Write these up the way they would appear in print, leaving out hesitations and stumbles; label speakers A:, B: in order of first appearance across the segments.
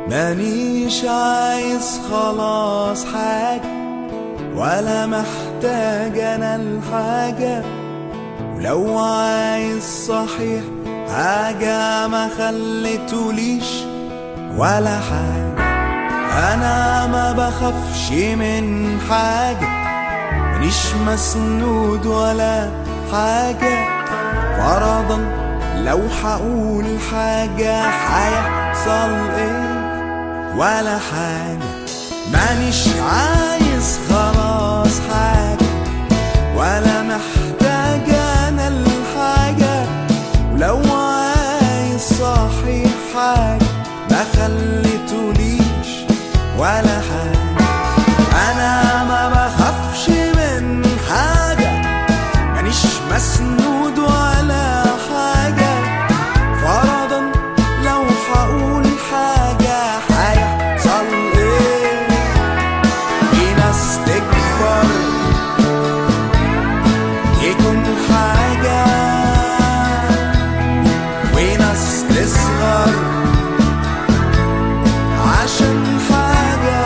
A: مانيش عايز خلاص حاجة ولا محتاج انا الحاجة، ولو عايز صحيح حاجة ما خليتوليش ولا حاجة. انا ما بخافش من حاجة، مانيش مسنود ولا حاجة. فرضا لو هقول حاجة هيحصل ايه ولا حاجة. مانيش عايز خلاص حاجة ولا محتاج انا الحاجة، ولو عايز صحيح حاجة ما خليتوليش ولا حاجة. انا ما بخافش من حاجة، مانيش مسنود ولا حاجة. فرضا لو هقول حاجة هيحصل ايه؟ في ناس تكبر يكون حاجة، وناس تصغر عشان حاجة،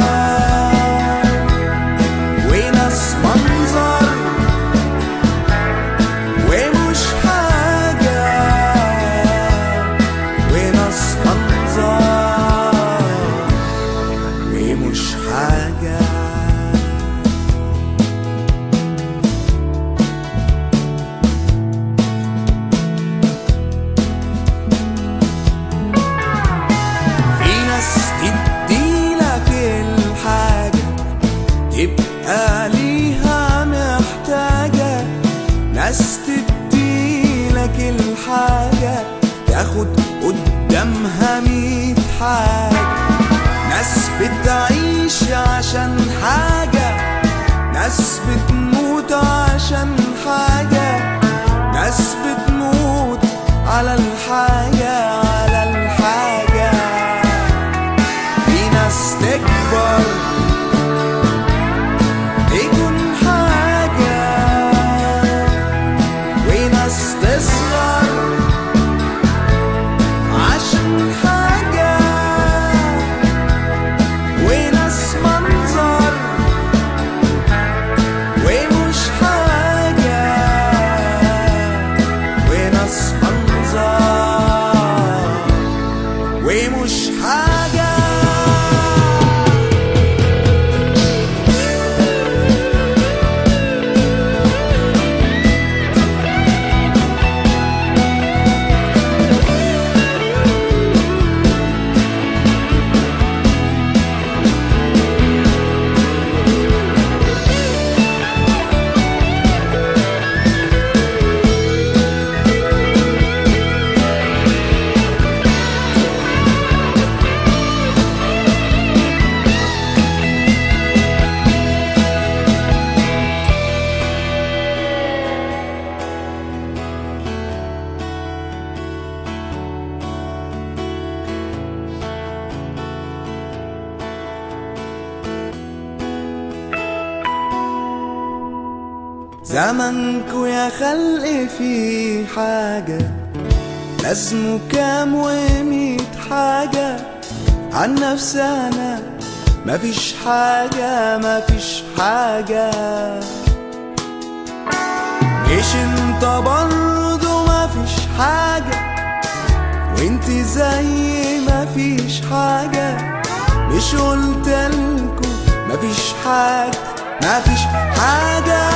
A: وناس منظر ومش حاجة، وناس منظر ومش حاجة. في ناس تديلك الحاجة تبقى ليها محتاجة، ناس تديلك الحاجة تاخد قدامها 100 حاجة. ناس بتعيش عشان حاجة، ناس بتموت عشان حاجة، ناس بتموت على الحاجة على الحاجة. في ناس تكبر تكون حاجة، وناس تصغر عشان حاجة، وناس منظر ومش حاجة، وناس منظر ومش حاجة. زمنكو يا خلق في حاجة لازمه كام و100 حاجة. عن نفسي أنا مفيش حاجة مفيش حاجة. مش انت برضو مفيش حاجة، وانت زي مفيش حاجة. مش قلتلكو مفيش حاجة مفيش حاجة.